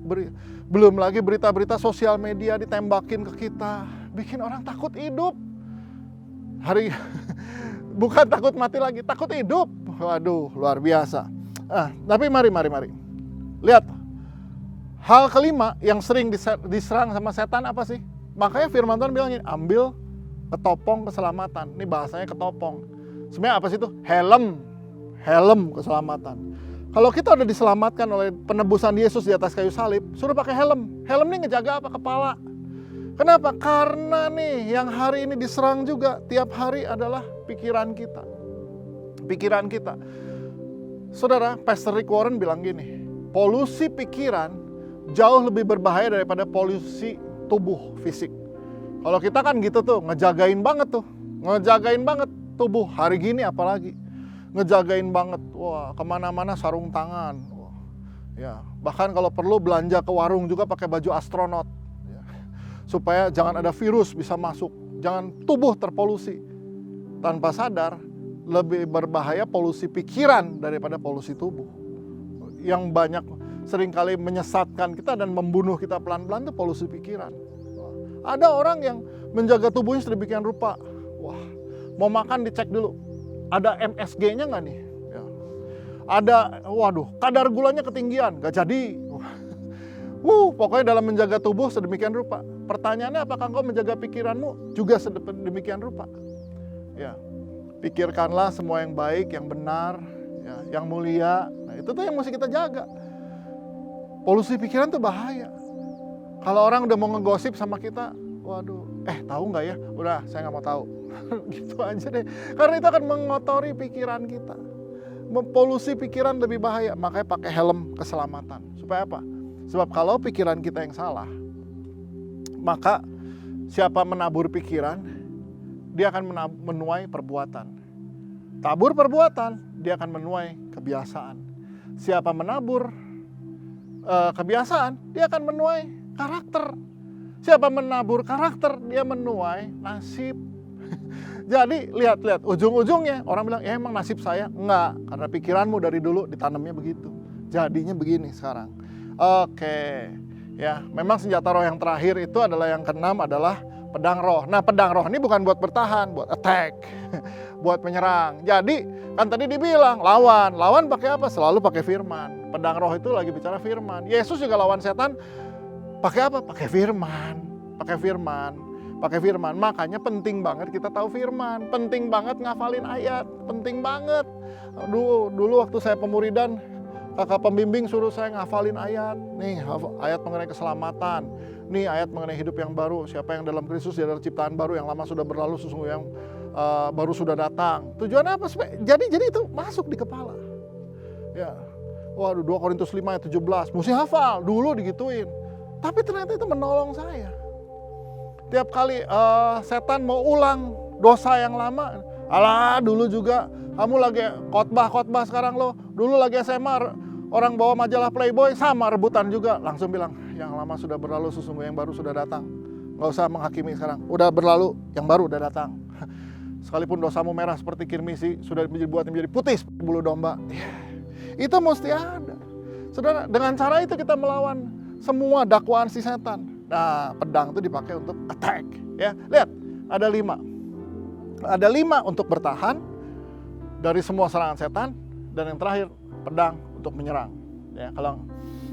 belum lagi berita-berita sosial media ditembakin ke kita, bikin orang takut hidup. Bukan takut mati lagi, takut hidup. Waduh, luar biasa. Tapi mari. Lihat, hal kelima yang sering diserang sama setan apa sih? Makanya firman Tuhan bilang ini, ambil ketopong keselamatan. Ini bahasanya ketopong. Sebenarnya apa sih itu? Helm keselamatan. Kalau kita udah diselamatkan oleh penebusan Yesus di atas kayu salib, suruh pakai helm. Helm ini ngejaga apa? Kepala. Kenapa? Karena nih yang hari ini diserang juga tiap hari adalah pikiran kita. Pikiran kita. Saudara, Pastor Rick Warren bilang gini, polusi pikiran jauh lebih berbahaya daripada polusi tubuh fisik. Kalau kita kan gitu tuh, ngejagain banget tubuh. Hari gini apalagi. Ngejagain banget, wah kemana-mana sarung tangan, wah. Ya bahkan kalau perlu belanja ke warung juga pakai baju astronot, ya. Supaya jangan ada virus bisa masuk, jangan tubuh terpolusi. Tanpa sadar lebih berbahaya polusi pikiran daripada polusi tubuh. Yang banyak seringkali menyesatkan kita dan membunuh kita pelan-pelan itu polusi pikiran. Ada orang yang menjaga tubuhnya sedemikian rupa, wah mau makan dicek dulu. Ada MSG-nya nggak nih? Ya. Ada, waduh, kadar gulanya ketinggian, nggak jadi. Pokoknya dalam menjaga tubuh sedemikian rupa. Pertanyaannya, apakah engkau menjaga pikiranmu juga sedemikian rupa? Ya, pikirkanlah semua yang baik, yang benar, ya, yang mulia. Nah, itu tuh yang mesti kita jaga. Polusi pikiran tuh bahaya. Kalau orang udah mau ngegosip sama kita, waduh, tahu nggak ya? Udah, saya nggak mau tahu. Gitu aja deh. Karena itu akan mengotori pikiran kita. Polusi pikiran lebih bahaya. Makanya pakai helm keselamatan. Supaya apa? Sebab kalau pikiran kita yang salah, maka siapa menabur pikiran, dia akan menuai perbuatan. Tabur perbuatan, dia akan menuai kebiasaan. Siapa menabur kebiasaan, dia akan menuai karakter. Siapa menabur karakter, dia menuai nasib. Jadi lihat ujung-ujungnya orang bilang emang nasib saya. Enggak, karena pikiranmu dari dulu ditanamnya begitu. Jadinya begini sekarang. Oke. Ya, memang senjata roh yang terakhir itu adalah yang keenam adalah pedang roh. Nah, pedang roh ini bukan buat bertahan, buat attack. Buat menyerang. Jadi kan tadi dibilang lawan pakai apa? Selalu pakai firman. Pedang roh itu lagi bicara firman. Yesus juga lawan setan pakai apa? Pakai firman. Makanya penting banget kita tahu firman. Penting banget ngafalin ayat. Penting banget. Dulu waktu saya pemuridan, kakak pembimbing suruh saya ngafalin ayat. Nih ayat mengenai keselamatan. Nih ayat mengenai hidup yang baru. Siapa yang dalam Kristus dia adalah ciptaan baru. Yang lama sudah berlalu, sesungguhnya yang baru sudah datang. Tujuannya apa? Jadi itu masuk di kepala. Ya. Waduh, 2 Korintus 5 ayat 17. Mesti hafal. Dulu digituin. Tapi ternyata itu menolong saya. Tiap kali setan mau ulang dosa yang lama, alah dulu juga kamu lagi khotbah sekarang lo, dulu lagi SMA orang bawa majalah Playboy sama rebutan juga, langsung bilang yang lama sudah berlalu sesungguhnya yang baru sudah datang. Nggak usah menghakimi sekarang, udah berlalu yang baru udah datang. sekalipun dosamu merah seperti kirmisi, sudah dibuat menjadi putih seperti bulu domba. Itu mesti ada. Saudara, dengan cara itu kita melawan semua dakwaan si setan. Nah, pedang itu dipakai untuk attack. Ya, lihat, ada 5. Ada 5 untuk bertahan dari semua serangan setan, dan yang terakhir pedang untuk menyerang. Ya,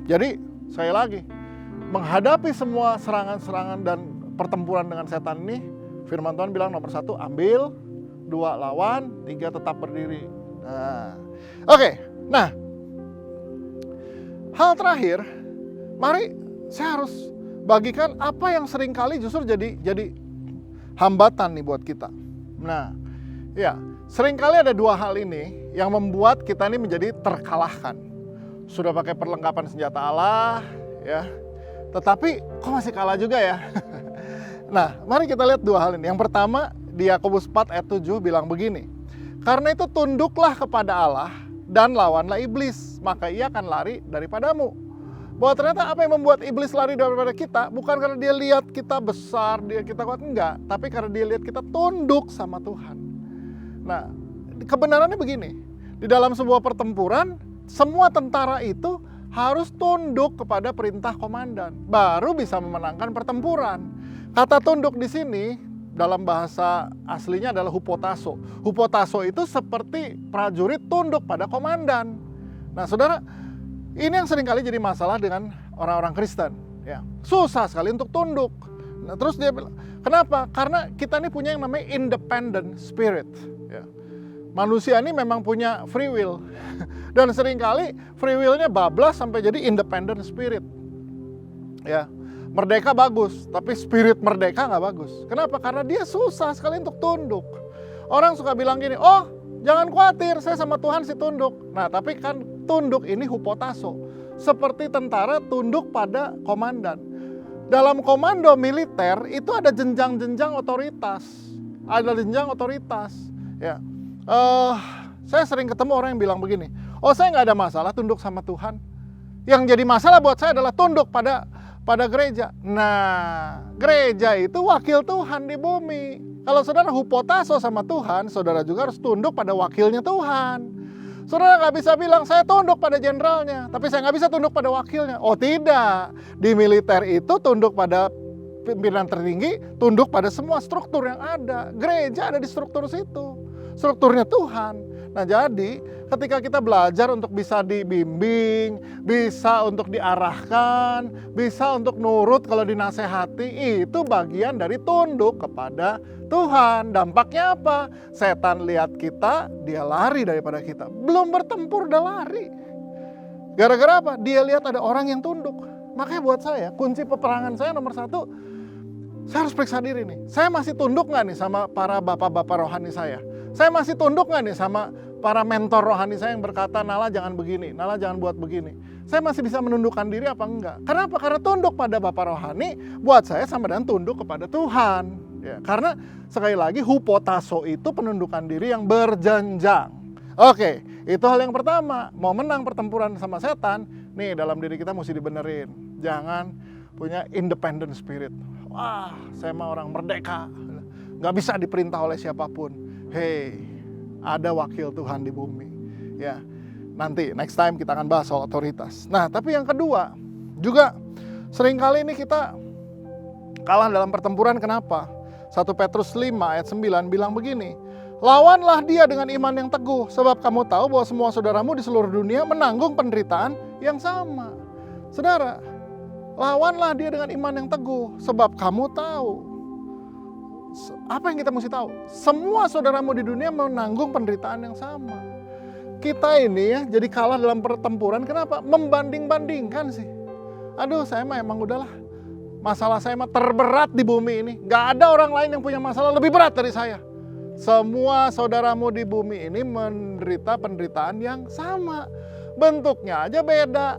jadi sekali lagi, menghadapi semua serangan-serangan dan pertempuran dengan setan ini, firman Tuhan bilang nomor 1 ambil, 2 lawan, 3 tetap berdiri. Nah, oke. Nah, hal terakhir, mari saya harus bagikan apa yang seringkali justru jadi hambatan nih buat kita. Nah, ya, seringkali ada 2 hal ini yang membuat kita ini menjadi terkalahkan. Sudah pakai perlengkapan senjata Allah, ya, tetapi kok masih kalah juga ya? Nah, mari kita lihat 2 hal ini. Yang pertama, di Yakobus 4 ayat 7 bilang begini, karena itu tunduklah kepada Allah dan lawanlah iblis, maka ia akan lari daripadamu. Bahwa ternyata apa yang membuat iblis lari daripada kita, bukan karena dia lihat kita besar, kita kuat, enggak. Tapi karena dia lihat kita tunduk sama Tuhan. Nah, kebenarannya begini, di dalam sebuah pertempuran, semua tentara itu harus tunduk kepada perintah komandan, baru bisa memenangkan pertempuran. Kata tunduk di sini dalam bahasa aslinya adalah hupotaso. Hupotaso itu seperti prajurit tunduk pada komandan. Nah, saudara, ini yang seringkali jadi masalah dengan orang-orang Kristen. Ya, susah sekali untuk tunduk. Nah, terus dia bilang, kenapa? Karena kita ini punya yang namanya independent spirit. Ya. Manusia ini memang punya free will. Dan seringkali free will-nya bablas sampai jadi independent spirit. Ya, merdeka bagus, tapi spirit merdeka nggak bagus. Kenapa? Karena dia susah sekali untuk tunduk. Orang suka bilang gini, oh jangan khawatir, saya sama Tuhan sih tunduk. Nah, tapi kan tunduk ini hupotaso. Seperti tentara tunduk pada komandan. Dalam komando militer itu ada jenjang-jenjang otoritas. Ada jenjang otoritas. Ya. Saya sering ketemu orang yang bilang begini, oh saya nggak ada masalah tunduk sama Tuhan. Yang jadi masalah buat saya adalah tunduk pada gereja. Nah, gereja itu wakil Tuhan di bumi. Kalau saudara hupotaso sama Tuhan, saudara juga harus tunduk pada wakilnya Tuhan. Saudara nggak bisa bilang, saya tunduk pada jenderalnya, tapi saya nggak bisa tunduk pada wakilnya. Oh tidak, di militer itu tunduk pada pimpinan tertinggi, tunduk pada semua struktur yang ada. Gereja ada di struktur situ, strukturnya Tuhan. Nah jadi ketika kita belajar untuk bisa dibimbing, bisa untuk diarahkan, bisa untuk nurut kalau dinasehati, itu bagian dari tunduk kepada Tuhan. Dampaknya apa? Setan lihat kita, dia lari daripada kita. Belum bertempur udah lari. Gara-gara apa? Dia lihat ada orang yang tunduk. Makanya buat saya, kunci peperangan saya nomor 1, saya harus periksa diri nih. Saya masih tunduk nggak nih sama para bapak-bapak rohani saya? Saya masih tunduk nggak nih sama para mentor rohani saya yang berkata, Nala jangan begini, Nala jangan buat begini. Saya masih bisa menundukkan diri apa enggak? Kenapa? Karena tunduk pada bapak rohani, buat saya sama dengan tunduk kepada Tuhan. Ya, karena sekali lagi hupotaso itu penundukan diri yang berjenjang. Oke, itu hal yang pertama. Mau menang pertempuran sama setan, nih dalam diri kita mesti dibenerin. Jangan punya independent spirit. Wah, saya mah orang merdeka, nggak bisa diperintah oleh siapapun. Hey, ada wakil Tuhan di bumi. Ya, nanti next time kita akan bahas soal otoritas. Nah, tapi yang kedua, juga seringkali ini kita kalah dalam pertempuran. Kenapa? 1 Petrus 5 ayat 9 bilang begini, lawanlah dia dengan iman yang teguh, sebab kamu tahu bahwa semua saudaramu di seluruh dunia menanggung penderitaan yang sama. Saudara, lawanlah dia dengan iman yang teguh, sebab kamu tahu. Apa yang kita mesti tahu? Semua saudaramu di dunia menanggung penderitaan yang sama. Kita ini ya jadi kalah dalam pertempuran. Kenapa? Membanding-bandingkan sih. Aduh, saya mah emang udahlah. Masalah saya mah terberat di bumi ini. Gak ada orang lain yang punya masalah lebih berat dari saya. Semua saudaramu di bumi ini menderita penderitaan yang sama. Bentuknya aja beda.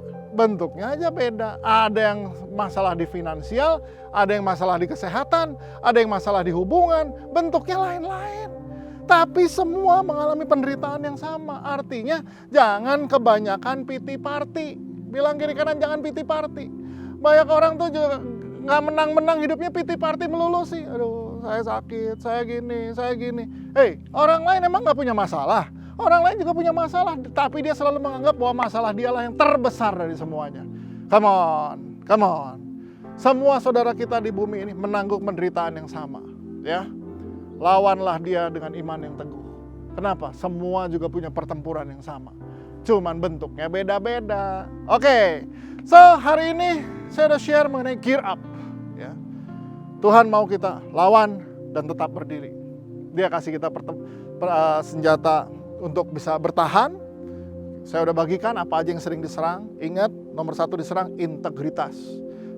Ada yang masalah di finansial, ada yang masalah di kesehatan, ada yang masalah di hubungan, bentuknya lain-lain. Tapi semua mengalami penderitaan yang sama. Artinya jangan kebanyakan pity party. Bilang kiri kanan jangan pity party. Banyak orang tuh juga nggak menang-menang hidupnya pity party melulu sih. Aduh, saya sakit, saya gini. Hei, orang lain emang nggak punya masalah? Orang lain juga punya masalah, tapi dia selalu menganggap bahwa masalah dialah yang terbesar dari semuanya. Come on, come on. Semua saudara kita di bumi ini menanggung penderitaan yang sama, ya. Lawanlah dia dengan iman yang teguh. Kenapa? Semua juga punya pertempuran yang sama. Cuman bentuknya beda-beda. Oke, so hari ini saya udah share mengenai gear up, ya. Tuhan mau kita lawan dan tetap berdiri. Dia kasih kita senjata untuk bisa bertahan. Saya udah bagikan apa aja yang sering diserang. Ingat, nomor 1 diserang integritas.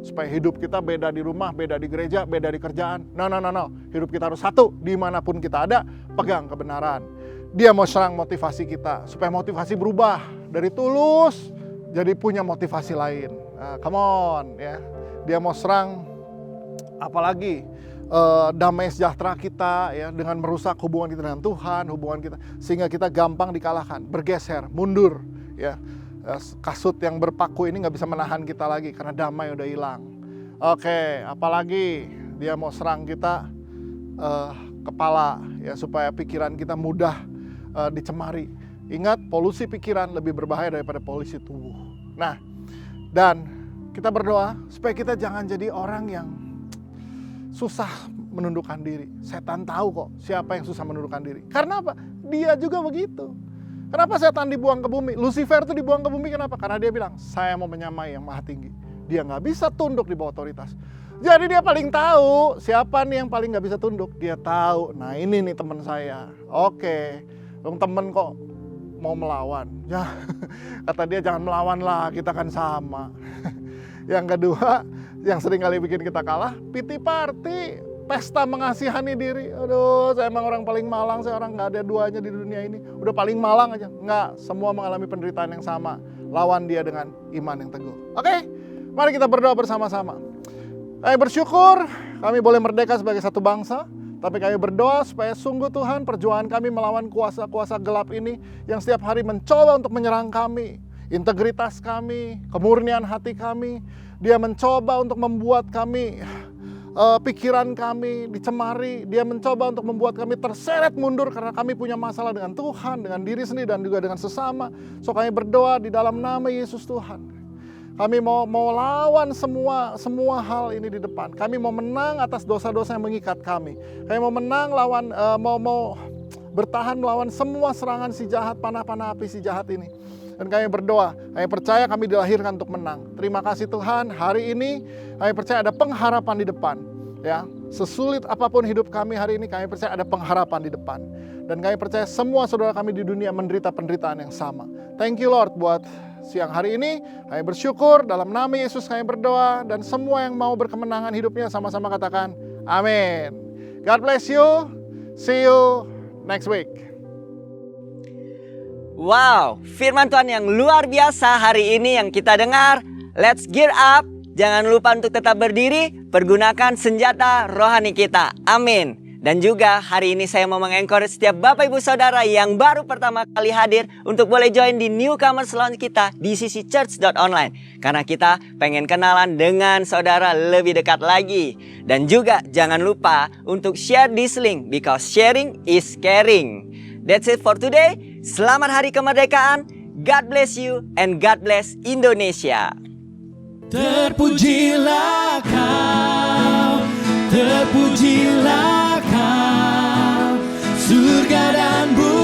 Supaya hidup kita beda di rumah, beda di gereja, beda di kerjaan. No. Hidup kita harus satu. Dimanapun kita ada, pegang kebenaran. Dia mau serang motivasi kita. Supaya motivasi berubah. Dari tulus, jadi punya motivasi lain. Nah, come on, ya. Dia mau serang, apalagi damai sejahtera kita, ya, dengan merusak hubungan kita dengan Tuhan, hubungan kita, sehingga kita gampang dikalahkan, bergeser, mundur, ya. Kasut yang berpaku ini nggak bisa menahan kita lagi karena damai udah hilang. Oke, apalagi dia mau serang kita kepala, ya, supaya pikiran kita mudah dicemari. Ingat, polusi pikiran lebih berbahaya daripada polusi tubuh. Nah, dan kita berdoa supaya kita jangan jadi orang yang susah menundukkan diri. Setan tahu kok siapa yang susah menundukkan diri. Karena apa? Dia juga begitu. Kenapa setan dibuang ke bumi? Lucifer itu dibuang ke bumi kenapa? Karena dia bilang, saya mau menyamai yang maha tinggi. Dia nggak bisa tunduk di bawah otoritas. Jadi dia paling tahu siapa nih yang paling nggak bisa tunduk. Dia tahu, nah ini nih teman saya. Oke, dong temen kok mau melawan. Ya, kata dia jangan melawan lah, kita kan sama. Yang kedua, yang sering kali bikin kita kalah, pity party, pesta mengasihani diri. Aduh, saya emang orang paling malang, saya orang nggak ada duanya di dunia ini. Udah paling malang aja. Nggak, semua mengalami penderitaan yang sama. Lawan dia dengan iman yang teguh. Oke, mari kita berdoa bersama-sama. Kami bersyukur kami boleh merdeka sebagai satu bangsa. Tapi kami berdoa supaya sungguh Tuhan perjuangan kami melawan kuasa-kuasa gelap ini yang setiap hari mencoba untuk menyerang kami. Integritas kami, kemurnian hati kami. Dia mencoba untuk membuat kami, pikiran kami dicemari. Dia mencoba untuk membuat kami terseret mundur karena kami punya masalah dengan Tuhan, dengan diri sendiri dan juga dengan sesama. So kami berdoa di dalam nama Yesus Tuhan. Kami mau lawan semua hal ini di depan. Kami mau menang atas dosa-dosa yang mengikat kami. Kami mau menang lawan, mau bertahan melawan semua serangan si jahat, panah-panah api si jahat ini. Dan kami berdoa, kami percaya kami dilahirkan untuk menang. Terima kasih Tuhan, hari ini kami percaya ada pengharapan di depan. Ya, sesulit apapun hidup kami hari ini, kami percaya ada pengharapan di depan. Dan kami percaya semua saudara kami di dunia menderita penderitaan yang sama. Thank you Lord buat siang hari ini. Kami bersyukur, dalam nama Yesus kami berdoa. Dan semua yang mau berkemenangan hidupnya sama-sama katakan, amin. God bless you. See you next week. Wow, firman Tuhan yang luar biasa hari ini yang kita dengar. Let's gear up. Jangan lupa untuk tetap berdiri, pergunakan senjata rohani kita. Amin. Dan juga hari ini saya mau mengencourage setiap Bapak Ibu Saudara yang baru pertama kali hadir untuk boleh join di Newcomers Lounge kita di ccchurch.online. Karena kita pengen kenalan dengan saudara lebih dekat lagi. Dan juga jangan lupa untuk share this link because sharing is caring. That's it for today. Selamat Hari Kemerdekaan. God bless you and God bless Indonesia. Terpujilah kau, terpujilah kau, surga dan bumi.